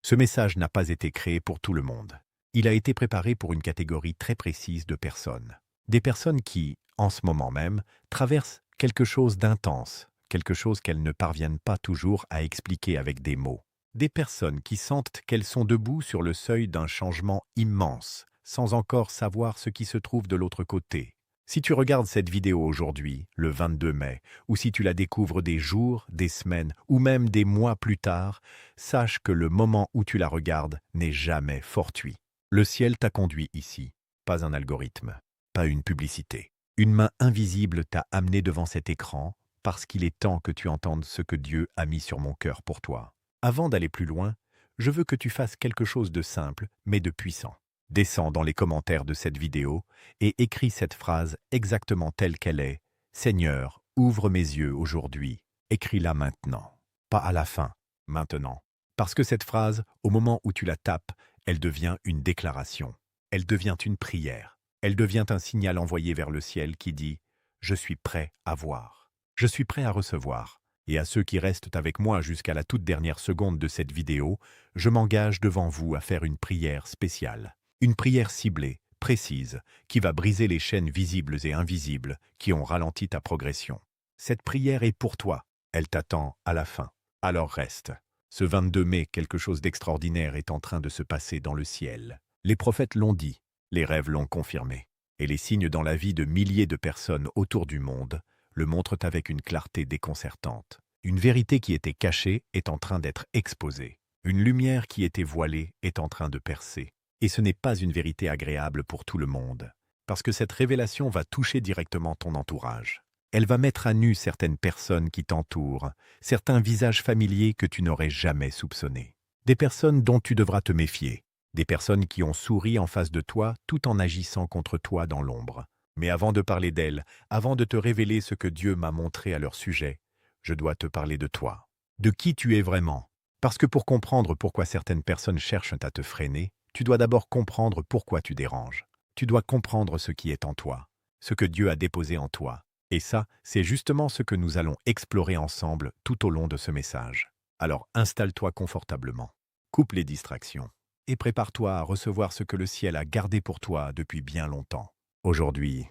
Ce message n'a pas été créé pour tout le monde. Il a été préparé pour une catégorie très précise de personnes. Des personnes qui, en ce moment même, traversent quelque chose d'intense, quelque chose qu'elles ne parviennent pas toujours à expliquer avec des mots. Des personnes qui sentent qu'elles sont debout sur le seuil d'un changement immense, sans encore savoir ce qui se trouve de l'autre côté. Si tu regardes cette vidéo aujourd'hui, le 22 mai, ou si tu la découvres des jours, des semaines, ou même des mois plus tard, sache que le moment où tu la regardes n'est jamais fortuit. Le ciel t'a conduit ici, pas un algorithme, pas une publicité. Une main invisible t'a amené devant cet écran parce qu'il est temps que tu entendes ce que Dieu a mis sur mon cœur pour toi. Avant d'aller plus loin, je veux que tu fasses quelque chose de simple, mais de puissant. Descends dans les commentaires de cette vidéo et écris cette phrase exactement telle qu'elle est. Seigneur, ouvre mes yeux aujourd'hui. Écris-la maintenant, pas à la fin, maintenant. Parce que cette phrase, au moment où tu la tapes, elle devient une déclaration. Elle devient une prière. Elle devient un signal envoyé vers le ciel qui dit « Je suis prêt à voir. Je suis prêt à recevoir. » Et à ceux qui restent avec moi jusqu'à la toute dernière seconde de cette vidéo, je m'engage devant vous à faire une prière spéciale. Une prière ciblée, précise, qui va briser les chaînes visibles et invisibles qui ont ralenti ta progression. Cette prière est pour toi. Elle t'attend à la fin. Alors reste. Ce 22 mai, quelque chose d'extraordinaire est en train de se passer dans le ciel. Les prophètes l'ont dit, les rêves l'ont confirmé, et les signes dans la vie de milliers de personnes autour du monde le montrent avec une clarté déconcertante. Une vérité qui était cachée est en train d'être exposée. Une lumière qui était voilée est en train de percer. Et ce n'est pas une vérité agréable pour tout le monde, parce que cette révélation va toucher directement ton entourage. Elle va mettre à nu certaines personnes qui t'entourent, certains visages familiers que tu n'aurais jamais soupçonnés. Des personnes dont tu devras te méfier, des personnes qui ont souri en face de toi tout en agissant contre toi dans l'ombre. Mais avant de parler d'elles, avant de te révéler ce que Dieu m'a montré à leur sujet, je dois te parler de toi, de qui tu es vraiment. Parce que pour comprendre pourquoi certaines personnes cherchent à te freiner, tu dois d'abord comprendre pourquoi tu déranges. Tu dois comprendre ce qui est en toi, ce que Dieu a déposé en toi. Et ça, c'est justement ce que nous allons explorer ensemble tout au long de ce message. Alors installe-toi confortablement, coupe les distractions et prépare-toi à recevoir ce que le ciel a gardé pour toi depuis bien longtemps. Aujourd'hui,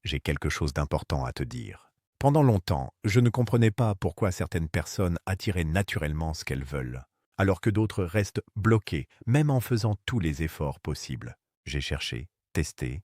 j'ai quelque chose d'important à te dire. Pendant longtemps, je ne comprenais pas pourquoi certaines personnes attiraient naturellement ce qu'elles veulent, alors que d'autres restent bloquées, même en faisant tous les efforts possibles. J'ai cherché, testé,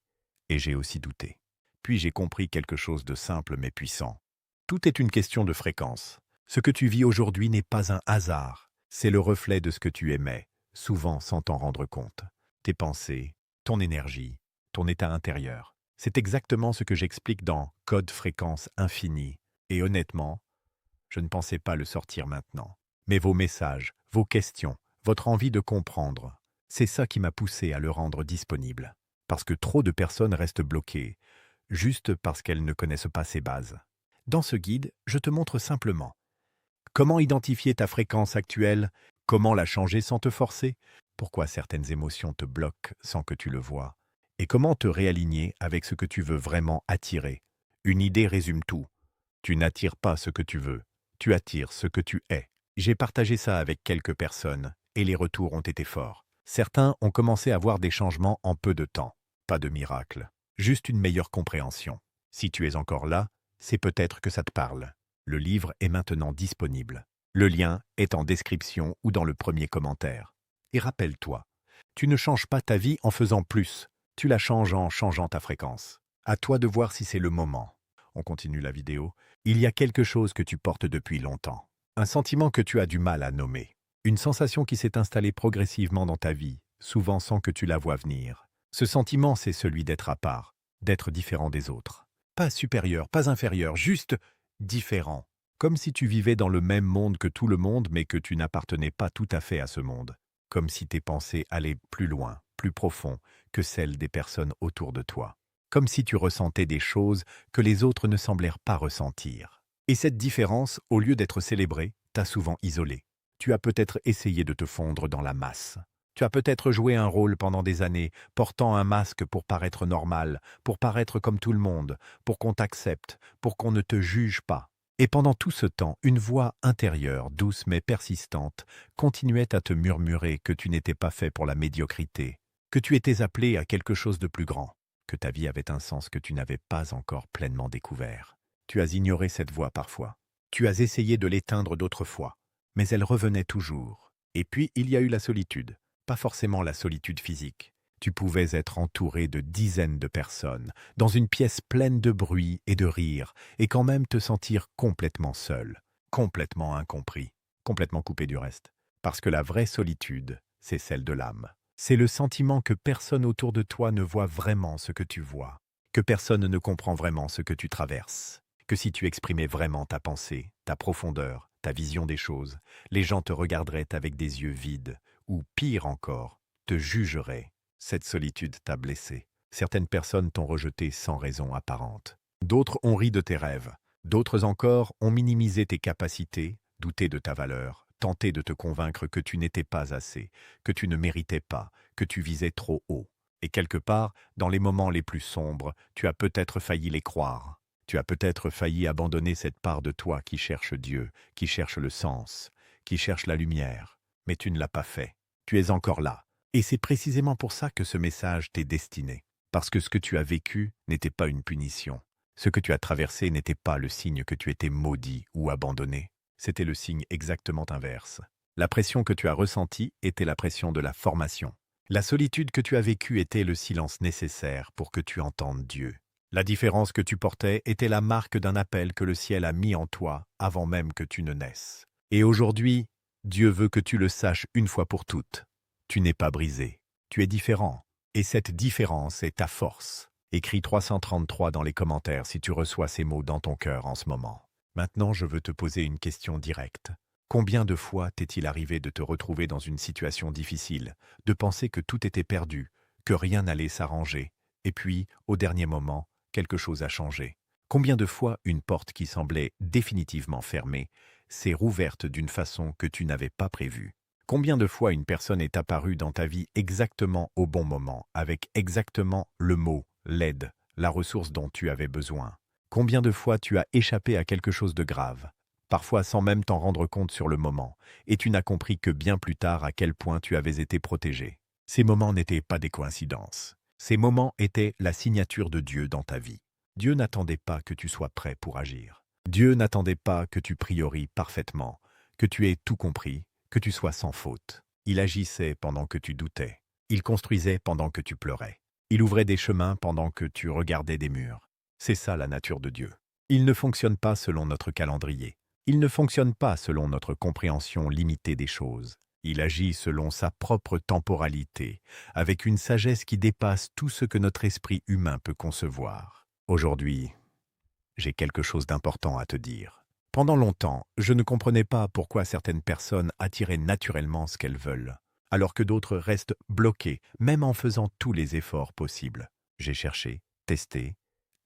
et j'ai aussi douté. Puis j'ai compris quelque chose de simple mais puissant. Tout est une question de fréquence. Ce que tu vis aujourd'hui n'est pas un hasard. C'est le reflet de ce que tu aimais, souvent sans t'en rendre compte. Tes pensées, ton énergie, ton état intérieur. C'est exactement ce que j'explique dans Code fréquence infinie. Et honnêtement, je ne pensais pas le sortir maintenant. Mais vos messages, vos questions, votre envie de comprendre, c'est ça qui m'a poussé à le rendre disponible. Parce que trop de personnes restent bloquées, juste parce qu'elles ne connaissent pas ces bases. Dans ce guide, je te montre simplement comment identifier ta fréquence actuelle, comment la changer sans te forcer, pourquoi certaines émotions te bloquent sans que tu le vois, et comment te réaligner avec ce que tu veux vraiment attirer. Une idée résume tout. Tu n'attires pas ce que tu veux, tu attires ce que tu es. J'ai partagé ça avec quelques personnes, et les retours ont été forts. Certains ont commencé à voir des changements en peu de temps. Pas de miracle, juste une meilleure compréhension. Si tu es encore là, c'est peut-être que ça te parle. Le livre est maintenant disponible. Le lien est en description ou dans le premier commentaire. Et rappelle-toi, tu ne changes pas ta vie en faisant plus, tu la changes en changeant ta fréquence. À toi de voir si c'est le moment. On continue la vidéo. Il y a quelque chose que tu portes depuis longtemps. Un sentiment que tu as du mal à nommer. Une sensation qui s'est installée progressivement dans ta vie, souvent sans que tu la vois venir. Ce sentiment, c'est celui d'être à part, d'être différent des autres. Pas supérieur, pas inférieur, juste différent. Comme si tu vivais dans le même monde que tout le monde, mais que tu n'appartenais pas tout à fait à ce monde. Comme si tes pensées allaient plus loin, plus profond que celles des personnes autour de toi. Comme si tu ressentais des choses que les autres ne semblèrent pas ressentir. Et cette différence, au lieu d'être célébrée, t'a souvent isolé. Tu as peut-être essayé de te fondre dans la masse. Tu as peut-être joué un rôle pendant des années, portant un masque pour paraître normal, pour paraître comme tout le monde, pour qu'on t'accepte, pour qu'on ne te juge pas. Et pendant tout ce temps, une voix intérieure, douce mais persistante, continuait à te murmurer que tu n'étais pas fait pour la médiocrité, que tu étais appelé à quelque chose de plus grand, que ta vie avait un sens que tu n'avais pas encore pleinement découvert. Tu as ignoré cette voix parfois. Tu as essayé de l'éteindre d'autres fois, mais elle revenait toujours. Et puis, il y a eu la solitude. Pas forcément la solitude physique. Tu pouvais être entouré de dizaines de personnes, dans une pièce pleine de bruit et de rire, et quand même te sentir complètement seul, complètement incompris, complètement coupé du reste. Parce que la vraie solitude, c'est celle de l'âme. C'est le sentiment que personne autour de toi ne voit vraiment ce que tu vois, que personne ne comprend vraiment ce que tu traverses, que si tu exprimais vraiment ta pensée, ta profondeur, ta vision des choses, les gens te regarderaient avec des yeux vides, ou pire encore, te jugeraient. Cette solitude t'a blessé. Certaines personnes t'ont rejeté sans raison apparente. D'autres ont ri de tes rêves. D'autres encore ont minimisé tes capacités, douté de ta valeur, tenté de te convaincre que tu n'étais pas assez, que tu ne méritais pas, que tu visais trop haut. Et quelque part, dans les moments les plus sombres, tu as peut-être failli les croire. Tu as peut-être failli abandonner cette part de toi qui cherche Dieu, qui cherche le sens, qui cherche la lumière. Mais tu ne l'as pas fait. Tu es encore là. Et c'est précisément pour ça que ce message t'est destiné. Parce que ce que tu as vécu n'était pas une punition. Ce que tu as traversé n'était pas le signe que tu étais maudit ou abandonné. C'était le signe exactement inverse. La pression que tu as ressentie était la pression de la formation. La solitude que tu as vécue était le silence nécessaire pour que tu entendes Dieu. La différence que tu portais était la marque d'un appel que le ciel a mis en toi avant même que tu ne naisses. Et aujourd'hui, Dieu veut que tu le saches une fois pour toutes. Tu n'es pas brisé, tu es différent. Et cette différence est ta force. Écris 333 dans les commentaires si tu reçois ces mots dans ton cœur en ce moment. Maintenant, je veux te poser une question directe. Combien de fois t'est-il arrivé de te retrouver dans une situation difficile, de penser que tout était perdu, que rien n'allait s'arranger, et puis, au dernier moment, quelque chose a changé? Combien de fois une porte qui semblait définitivement fermée s'est rouverte d'une façon que tu n'avais pas prévue? Combien de fois une personne est apparue dans ta vie exactement au bon moment, avec exactement le mot, l'aide, la ressource dont tu avais besoin? Combien de fois tu as échappé à quelque chose de grave, parfois sans même t'en rendre compte sur le moment, et tu n'as compris que bien plus tard à quel point tu avais été protégé? Ces moments n'étaient pas des coïncidences. Ces moments étaient la signature de Dieu dans ta vie. Dieu n'attendait pas que tu sois prêt pour agir. Dieu n'attendait pas que tu priori parfaitement, que tu aies tout compris, que tu sois sans faute. Il agissait pendant que tu doutais. Il construisait pendant que tu pleurais. Il ouvrait des chemins pendant que tu regardais des murs. C'est ça la nature de Dieu. Il ne fonctionne pas selon notre calendrier. Il ne fonctionne pas selon notre compréhension limitée des choses. Il agit selon sa propre temporalité, avec une sagesse qui dépasse tout ce que notre esprit humain peut concevoir. Aujourd'hui, j'ai quelque chose d'important à te dire. Pendant longtemps, je ne comprenais pas pourquoi certaines personnes attiraient naturellement ce qu'elles veulent, alors que d'autres restent bloquées, même en faisant tous les efforts possibles. J'ai cherché, testé,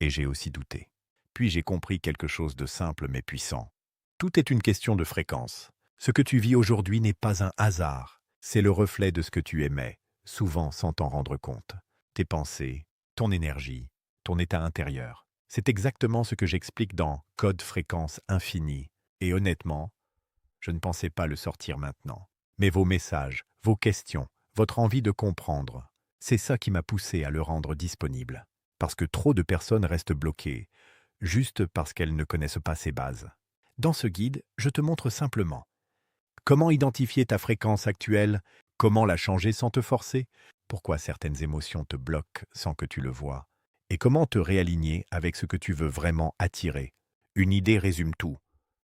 et j'ai aussi douté. Puis j'ai compris quelque chose de simple mais puissant. Tout est une question de fréquence. Ce que tu vis aujourd'hui n'est pas un hasard, c'est le reflet de ce que tu aimais, souvent sans t'en rendre compte. Tes pensées, ton énergie, ton état intérieur. C'est exactement ce que j'explique dans Code fréquence infinie. Et honnêtement, je ne pensais pas le sortir maintenant. Mais vos messages, vos questions, votre envie de comprendre, c'est ça qui m'a poussé à le rendre disponible. Parce que trop de personnes restent bloquées, juste parce qu'elles ne connaissent pas ces bases. Dans ce guide, je te montre simplement comment identifier ta fréquence actuelle, comment la changer sans te forcer, pourquoi certaines émotions te bloquent sans que tu le vois, et comment te réaligner avec ce que tu veux vraiment attirer. Une idée résume tout.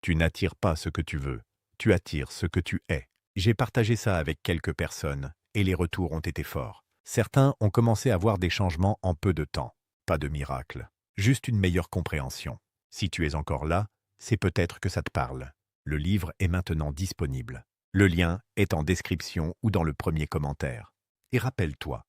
Tu n'attires pas ce que tu veux, tu attires ce que tu es. J'ai partagé ça avec quelques personnes, et les retours ont été forts. Certains ont commencé à voir des changements en peu de temps. Pas de miracle, juste une meilleure compréhension. Si tu es encore là, c'est peut-être que ça te parle. Le livre est maintenant disponible. Le lien est en description ou dans le premier commentaire. Et rappelle-toi,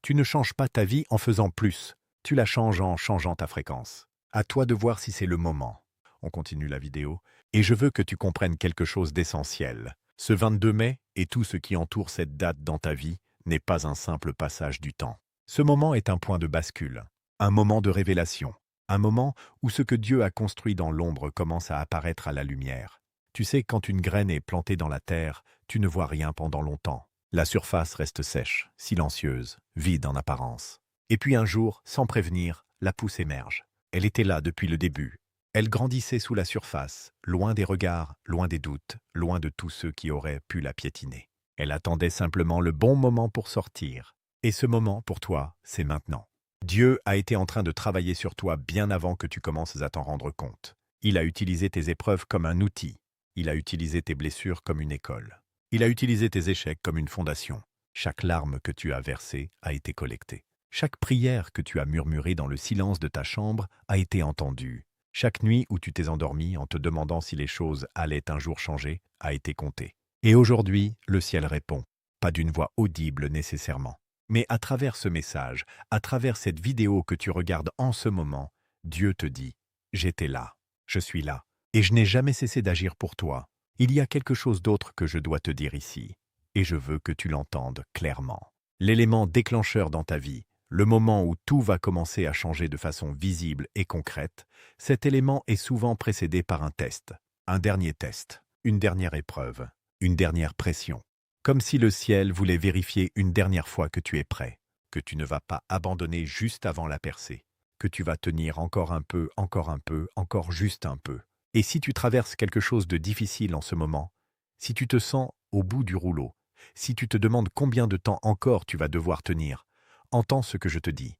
tu ne changes pas ta vie en faisant plus, tu la changes en changeant ta fréquence. À toi de voir si c'est le moment. On continue la vidéo, et je veux que tu comprennes quelque chose d'essentiel. Ce 22 mai et tout ce qui entoure cette date dans ta vie n'est pas un simple passage du temps. Ce moment est un point de bascule, un moment de révélation, Un moment où ce que Dieu a construit dans l'ombre commence à apparaître à la lumière. Tu sais, quand une graine est plantée dans la terre, tu ne vois rien pendant longtemps. La surface reste sèche, silencieuse, vide en apparence. Et puis un jour, sans prévenir, la pousse émerge. Elle était là depuis le début. Elle grandissait sous la surface, loin des regards, loin des doutes, loin de tous ceux qui auraient pu la piétiner. Elle attendait simplement le bon moment pour sortir. Et ce moment, pour toi, c'est maintenant. Dieu a été en train de travailler sur toi bien avant que tu commences à t'en rendre compte. Il a utilisé tes épreuves comme un outil. Il a utilisé tes blessures comme une école. Il a utilisé tes échecs comme une fondation. Chaque larme que tu as versée a été collectée. Chaque prière que tu as murmurée dans le silence de ta chambre a été entendue. Chaque nuit où tu t'es endormi en te demandant si les choses allaient un jour changer a été comptée. Et aujourd'hui, le ciel répond. Pas d'une voix audible nécessairement. Mais à travers ce message, à travers cette vidéo que tu regardes en ce moment, Dieu te dit « J'étais là, je suis là, et je n'ai jamais cessé d'agir pour toi. Il y a quelque chose d'autre que je dois te dire ici, et je veux que tu l'entendes clairement. L'élément déclencheur dans ta vie, le moment où tout va commencer à changer de façon visible et concrète, cet élément est souvent précédé par un test, un dernier test, une dernière épreuve, une dernière pression. Comme si le ciel voulait vérifier une dernière fois que tu es prêt, que tu ne vas pas abandonner juste avant la percée, que tu vas tenir encore un peu, encore juste un peu. Et si tu traverses quelque chose de difficile en ce moment, si tu te sens au bout du rouleau, si tu te demandes combien de temps encore tu vas devoir tenir, entends ce que je te dis.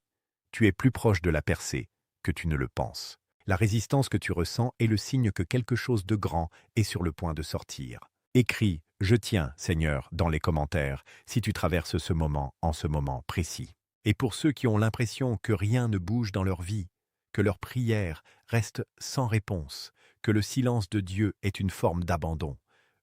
Tu es plus proche de la percée que tu ne le penses. La résistance que tu ressens est le signe que quelque chose de grand est sur le point de sortir. Écris « Je tiens, Seigneur » dans les commentaires si tu traverses ce moment en ce moment précis. Et pour ceux qui ont l'impression que rien ne bouge dans leur vie, que leur prière reste sans réponse, que le silence de Dieu est une forme d'abandon,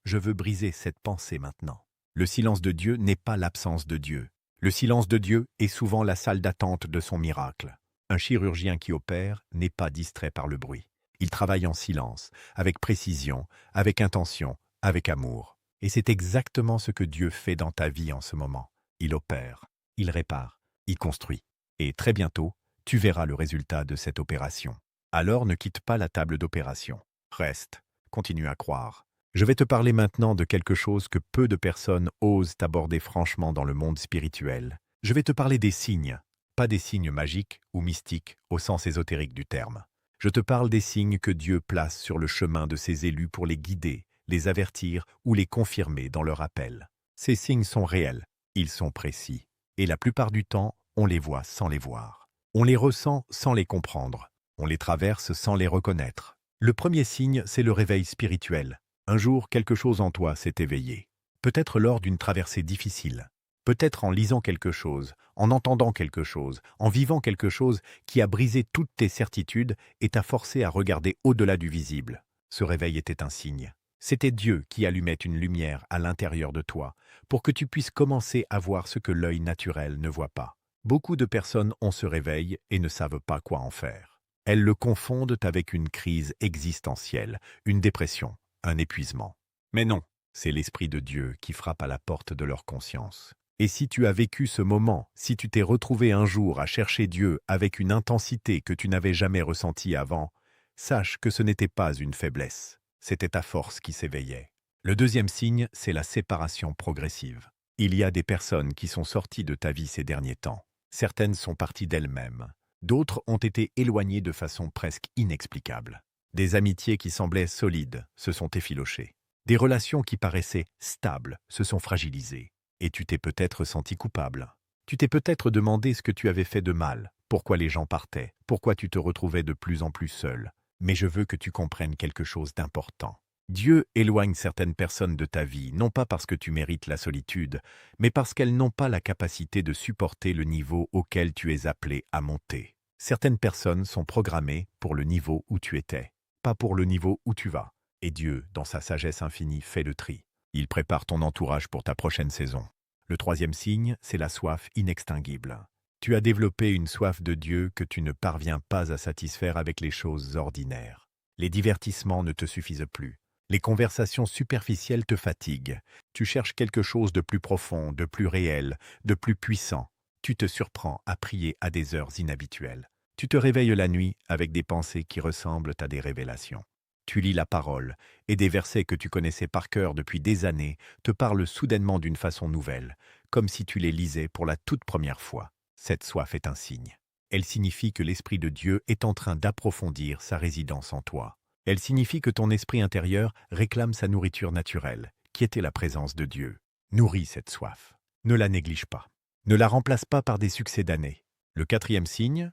je veux briser cette pensée maintenant. Le silence de Dieu n'est pas l'absence de Dieu. Le silence de Dieu est souvent la salle d'attente de son miracle. Un chirurgien qui opère n'est pas distrait par le bruit. Il travaille en silence, avec précision, avec intention, avec amour. Et c'est exactement ce que Dieu fait dans ta vie en ce moment. Il opère, il répare, il construit. Et très bientôt, tu verras le résultat de cette opération. Alors ne quitte pas la table d'opération. Reste, continue à croire. Je vais te parler maintenant de quelque chose que peu de personnes osent aborder franchement dans le monde spirituel. Je vais te parler des signes, pas des signes magiques ou mystiques au sens ésotérique du terme. Je te parle des signes que Dieu place sur le chemin de ses élus pour les guider, les avertir ou les confirmer dans leur appel. Ces signes sont réels, ils sont précis, et la plupart du temps, on les voit sans les voir. On les ressent sans les comprendre, on les traverse sans les reconnaître. Le premier signe, c'est le réveil spirituel. Un jour, quelque chose en toi s'est éveillé. Peut-être lors d'une traversée difficile. Peut-être en lisant quelque chose, en entendant quelque chose, en vivant quelque chose qui a brisé toutes tes certitudes et t'a forcé à regarder au-delà du visible. Ce réveil était un signe. C'était Dieu qui allumait une lumière à l'intérieur de toi pour que tu puisses commencer à voir ce que l'œil naturel ne voit pas. Beaucoup de personnes ont ce réveil et ne savent pas quoi en faire. Elles le confondent avec une crise existentielle, une dépression, un épuisement. Mais non, c'est l'Esprit de Dieu qui frappe à la porte de leur conscience. Et si tu as vécu ce moment, si tu t'es retrouvé un jour à chercher Dieu avec une intensité que tu n'avais jamais ressentie avant, sache que ce n'était pas une faiblesse, c'était ta force qui s'éveillait. Le deuxième signe, c'est la séparation progressive. Il y a des personnes qui sont sorties de ta vie ces derniers temps. Certaines sont parties d'elles-mêmes. D'autres ont été éloignées de façon presque inexplicable. Des amitiés qui semblaient solides se sont effilochées. Des relations qui paraissaient stables se sont fragilisées. Et tu t'es peut-être senti coupable. Tu t'es peut-être demandé ce que tu avais fait de mal, pourquoi les gens partaient, pourquoi tu te retrouvais de plus en plus seul. Mais je veux que tu comprennes quelque chose d'important. Dieu éloigne certaines personnes de ta vie, non pas parce que tu mérites la solitude, mais parce qu'elles n'ont pas la capacité de supporter le niveau auquel tu es appelé à monter. Certaines personnes sont programmées pour le niveau où tu étais, pas pour le niveau où tu vas. Et Dieu, dans sa sagesse infinie, fait le tri. Il prépare ton entourage pour ta prochaine saison. Le troisième signe, c'est la soif inextinguible. Tu as développé une soif de Dieu que tu ne parviens pas à satisfaire avec les choses ordinaires. Les divertissements ne te suffisent plus. Les conversations superficielles te fatiguent. Tu cherches quelque chose de plus profond, de plus réel, de plus puissant. Tu te surprends à prier à des heures inhabituelles. Tu te réveilles la nuit avec des pensées qui ressemblent à des révélations. Tu lis la parole, et des versets que tu connaissais par cœur depuis des années te parlent soudainement d'une façon nouvelle, comme si tu les lisais pour la toute première fois. Cette soif est un signe. Elle signifie que l'Esprit de Dieu est en train d'approfondir sa résidence en toi. Elle signifie que ton esprit intérieur réclame sa nourriture naturelle, qui était la présence de Dieu. Nourris cette soif. Ne la néglige pas. Ne la remplace pas par des succès d'année. Le quatrième signe,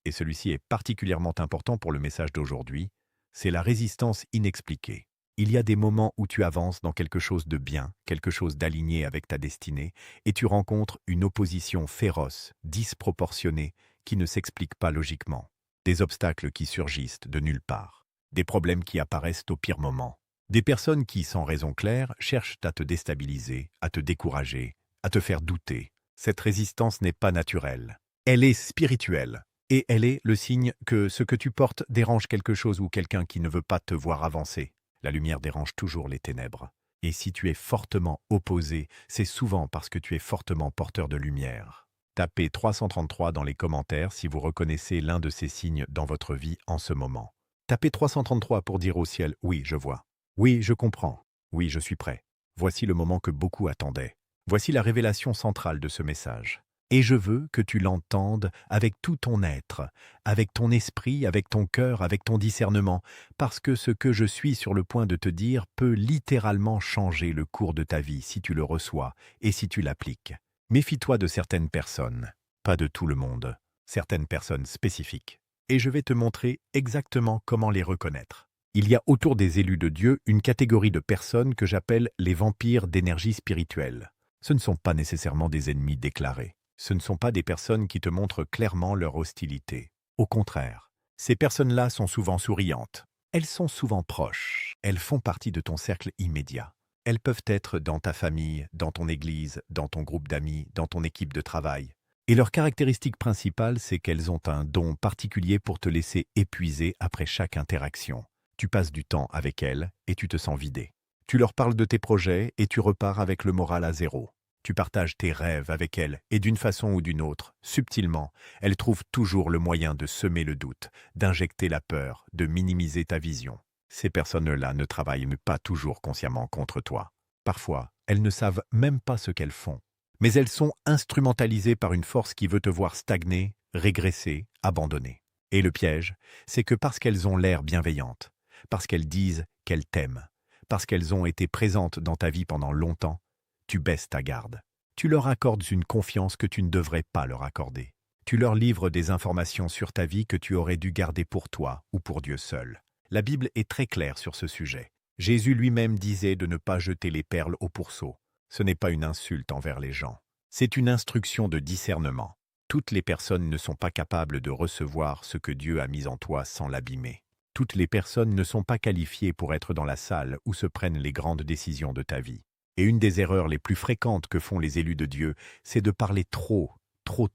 et celui-ci est particulièrement important pour le message d'aujourd'hui, c'est la résistance inexpliquée. Il y a des moments où tu avances dans quelque chose de bien, quelque chose d'aligné avec ta destinée, et tu rencontres une opposition féroce, disproportionnée, qui ne s'explique pas logiquement. Des obstacles qui surgissent de nulle part. Des problèmes qui apparaissent au pire moment. Des personnes qui, sans raison claire, cherchent à te déstabiliser, à te décourager, à te faire douter. Cette résistance n'est pas naturelle. Elle est spirituelle. Et elle est le signe que ce que tu portes dérange quelque chose ou quelqu'un qui ne veut pas te voir avancer. La lumière dérange toujours les ténèbres. Et si tu es fortement opposé, c'est souvent parce que tu es fortement porteur de lumière. Tapez 333 dans les commentaires si vous reconnaissez l'un de ces signes dans votre vie en ce moment. Tapez 333 pour dire au ciel « Oui, je vois. Oui, je comprends. Oui, je suis prêt. » Voici le moment que beaucoup attendaient. Voici la révélation centrale de ce message. Et je veux que tu l'entendes avec tout ton être, avec ton esprit, avec ton cœur, avec ton discernement, parce que ce que je suis sur le point de te dire peut littéralement changer le cours de ta vie si tu le reçois et si tu l'appliques. Méfie-toi de certaines personnes, pas de tout le monde, certaines personnes spécifiques. Et je vais te montrer exactement comment les reconnaître. Il y a autour des élus de Dieu une catégorie de personnes que j'appelle les vampires d'énergie spirituelle. Ce ne sont pas nécessairement des ennemis déclarés. Ce ne sont pas des personnes qui te montrent clairement leur hostilité. Au contraire, ces personnes-là sont souvent souriantes. Elles sont souvent proches. Elles font partie de ton cercle immédiat. Elles peuvent être dans ta famille, dans ton église, dans ton groupe d'amis, dans ton équipe de travail. Et leur caractéristique principale, c'est qu'elles ont un don particulier pour te laisser épuiser après chaque interaction. Tu passes du temps avec elles et tu te sens vidé. Tu leur parles de tes projets et tu repars avec le moral à zéro. Tu partages tes rêves avec elles et d'une façon ou d'une autre, subtilement, elles trouvent toujours le moyen de semer le doute, d'injecter la peur, de minimiser ta vision. Ces personnes-là ne travaillent pas toujours consciemment contre toi. Parfois, elles ne savent même pas ce qu'elles font. Mais elles sont instrumentalisées par une force qui veut te voir stagner, régresser, abandonner. Et le piège, c'est que parce qu'elles ont l'air bienveillantes, parce qu'elles disent qu'elles t'aiment, parce qu'elles ont été présentes dans ta vie pendant longtemps, tu baisses ta garde. Tu leur accordes une confiance que tu ne devrais pas leur accorder. Tu leur livres des informations sur ta vie que tu aurais dû garder pour toi ou pour Dieu seul. La Bible est très claire sur ce sujet. Jésus lui-même disait de ne pas jeter les perles au pourceau. Ce n'est pas une insulte envers les gens. C'est une instruction de discernement. Toutes les personnes ne sont pas capables de recevoir ce que Dieu a mis en toi sans l'abîmer. Toutes les personnes ne sont pas qualifiées pour être dans la salle où se prennent les grandes décisions de ta vie. Et une des erreurs les plus fréquentes que font les élus de Dieu, c'est de parler trop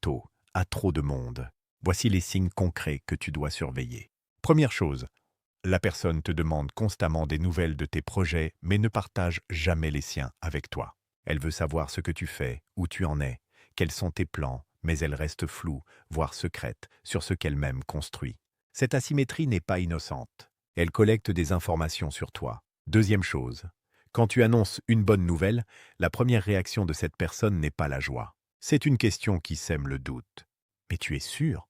tôt, à trop de monde. Voici les signes concrets que tu dois surveiller. Première chose, la personne te demande constamment des nouvelles de tes projets, mais ne partage jamais les siens avec toi. Elle veut savoir ce que tu fais, où tu en es, quels sont tes plans, mais elle reste floue, voire secrète, sur ce qu'elle-même construit. Cette asymétrie n'est pas innocente. Elle collecte des informations sur toi. Deuxième chose, quand tu annonces une bonne nouvelle, la première réaction de cette personne n'est pas la joie. C'est une question qui sème le doute. Mais tu es sûr?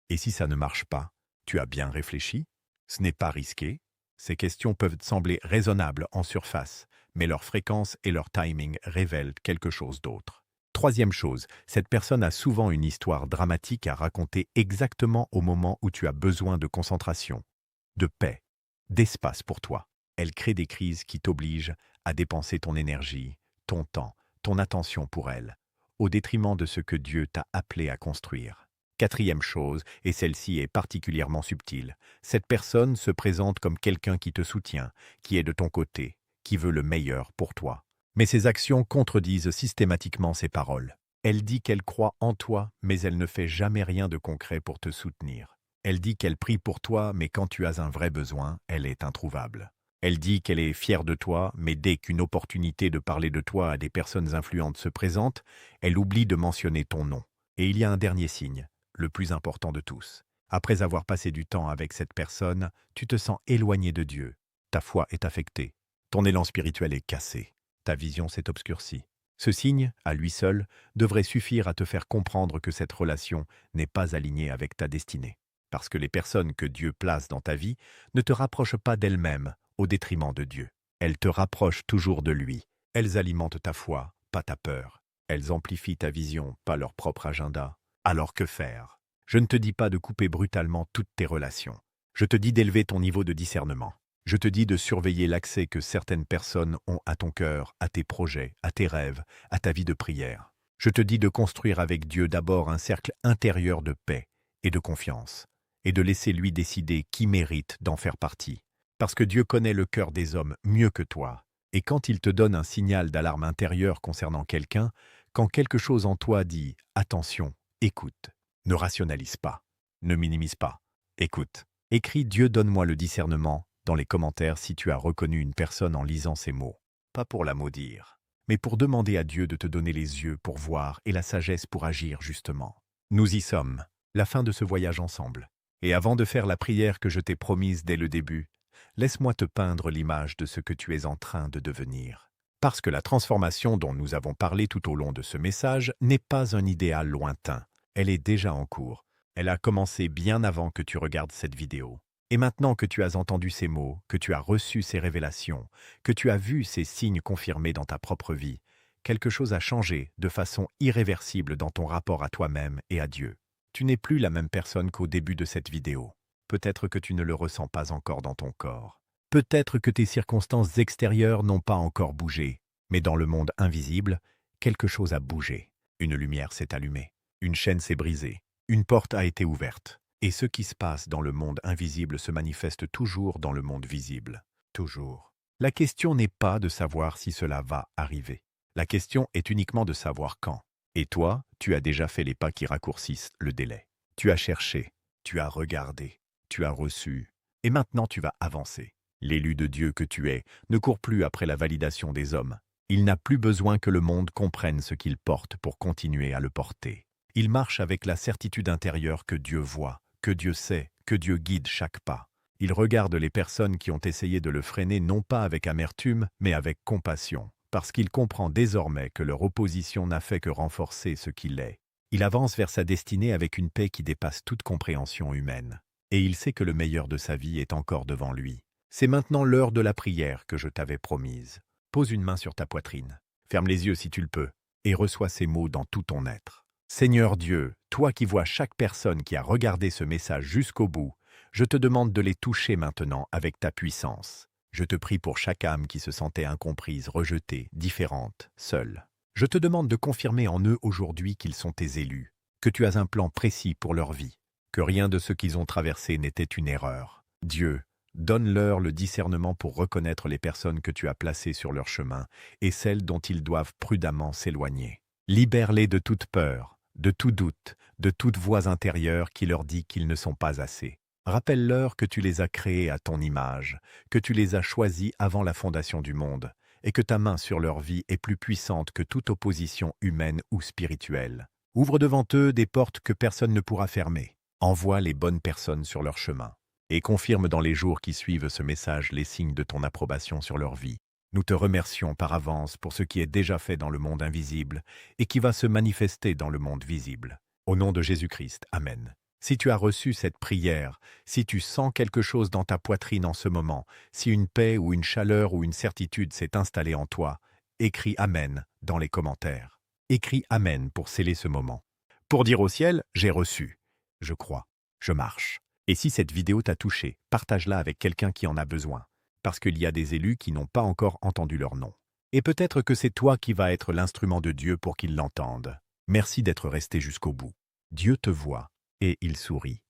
Et si ça ne marche pas, tu as bien réfléchi? Ce n'est pas risqué. Ces questions peuvent sembler raisonnables en surface, mais leur fréquence et leur timing révèlent quelque chose d'autre. Troisième chose, cette personne a souvent une histoire dramatique à raconter exactement au moment où tu as besoin de concentration, de paix, d'espace pour toi. Elle crée des crises qui t'obligent à dépenser ton énergie, ton temps, ton attention pour elle, au détriment de ce que Dieu t'a appelé à construire. Quatrième chose, et celle-ci est particulièrement subtile, cette personne se présente comme quelqu'un qui te soutient, qui est de ton côté, qui veut le meilleur pour toi. Mais ses actions contredisent systématiquement ses paroles. Elle dit qu'elle croit en toi, mais elle ne fait jamais rien de concret pour te soutenir. Elle dit qu'elle prie pour toi, mais quand tu as un vrai besoin, elle est introuvable. Elle dit qu'elle est fière de toi, mais dès qu'une opportunité de parler de toi à des personnes influentes se présente, elle oublie de mentionner ton nom. Et il y a un dernier signe, le plus important de tous. Après avoir passé du temps avec cette personne, tu te sens éloigné de Dieu. Ta foi est affectée. Ton élan spirituel est cassé. Ta vision s'est obscurcie. Ce signe, à lui seul, devrait suffire à te faire comprendre que cette relation n'est pas alignée avec ta destinée. Parce que les personnes que Dieu place dans ta vie ne te rapprochent pas d'elles-mêmes au détriment de Dieu. Elles te rapprochent toujours de lui. Elles alimentent ta foi, pas ta peur. Elles amplifient ta vision, pas leur propre agenda. Alors que faire? Je ne te dis pas de couper brutalement toutes tes relations. Je te dis d'élever ton niveau de discernement. Je te dis de surveiller l'accès que certaines personnes ont à ton cœur, à tes projets, à tes rêves, à ta vie de prière. Je te dis de construire avec Dieu d'abord un cercle intérieur de paix et de confiance, et de laisser lui décider qui mérite d'en faire partie. Parce que Dieu connaît le cœur des hommes mieux que toi, et quand il te donne un signal d'alarme intérieure concernant quelqu'un, quand quelque chose en toi dit « attention, écoute », ne rationalise pas, ne minimise pas, écoute. Écris « Dieu donne-moi le discernement » dans les commentaires si tu as reconnu une personne en lisant ces mots. Pas pour la maudire, mais pour demander à Dieu de te donner les yeux pour voir et la sagesse pour agir justement. Nous y sommes, la fin de ce voyage ensemble. Et avant de faire la prière que je t'ai promise dès le début, laisse-moi te peindre l'image de ce que tu es en train de devenir. Parce que la transformation dont nous avons parlé tout au long de ce message n'est pas un idéal lointain. Elle est déjà en cours. Elle a commencé bien avant que tu regardes cette vidéo. Et maintenant que tu as entendu ces mots, que tu as reçu ces révélations, que tu as vu ces signes confirmés dans ta propre vie, quelque chose a changé de façon irréversible dans ton rapport à toi-même et à Dieu. Tu n'es plus la même personne qu'au début de cette vidéo. Peut-être que tu ne le ressens pas encore dans ton corps. Peut-être que tes circonstances extérieures n'ont pas encore bougé. Mais dans le monde invisible, quelque chose a bougé. Une lumière s'est allumée. Une chaîne s'est brisée. Une porte a été ouverte. Et ce qui se passe dans le monde invisible se manifeste toujours dans le monde visible. Toujours. La question n'est pas de savoir si cela va arriver. La question est uniquement de savoir quand. Et toi, tu as déjà fait les pas qui raccourcissent le délai. Tu as cherché, tu as regardé, tu as reçu, et maintenant tu vas avancer. L'élu de Dieu que tu es ne court plus après la validation des hommes. Il n'a plus besoin que le monde comprenne ce qu'il porte pour continuer à le porter. Il marche avec la certitude intérieure que Dieu voit, que Dieu sait, que Dieu guide chaque pas. Il regarde les personnes qui ont essayé de le freiner non pas avec amertume, mais avec compassion, parce qu'il comprend désormais que leur opposition n'a fait que renforcer ce qu'il est. Il avance vers sa destinée avec une paix qui dépasse toute compréhension humaine. Et il sait que le meilleur de sa vie est encore devant lui. C'est maintenant l'heure de la prière que je t'avais promise. Pose une main sur ta poitrine, ferme les yeux si tu le peux, et reçois ces mots dans tout ton être. Seigneur Dieu, toi qui vois chaque personne qui a regardé ce message jusqu'au bout, je te demande de les toucher maintenant avec ta puissance. Je te prie pour chaque âme qui se sentait incomprise, rejetée, différente, seule. Je te demande de confirmer en eux aujourd'hui qu'ils sont tes élus, que tu as un plan précis pour leur vie, que rien de ce qu'ils ont traversé n'était une erreur. Dieu, donne-leur le discernement pour reconnaître les personnes que tu as placées sur leur chemin et celles dont ils doivent prudemment s'éloigner. Libère-les de toute peur, de tout doute, de toute voix intérieure qui leur dit qu'ils ne sont pas assez. Rappelle-leur que tu les as créés à ton image, que tu les as choisis avant la fondation du monde, et que ta main sur leur vie est plus puissante que toute opposition humaine ou spirituelle. Ouvre devant eux des portes que personne ne pourra fermer. Envoie les bonnes personnes sur leur chemin. Et confirme dans les jours qui suivent ce message les signes de ton approbation sur leur vie. Nous te remercions par avance pour ce qui est déjà fait dans le monde invisible et qui va se manifester dans le monde visible. Au nom de Jésus-Christ, Amen. Si tu as reçu cette prière, si tu sens quelque chose dans ta poitrine en ce moment, si une paix ou une chaleur ou une certitude s'est installée en toi, écris Amen dans les commentaires. Écris Amen pour sceller ce moment. Pour dire au ciel, j'ai reçu. Je crois, je marche. Et si cette vidéo t'a touché, partage-la avec quelqu'un qui en a besoin. Parce qu'il y a des élus qui n'ont pas encore entendu leur nom. Et peut-être que c'est toi qui vas être l'instrument de Dieu pour qu'ils l'entendent. Merci d'être resté jusqu'au bout. Dieu te voit et il sourit.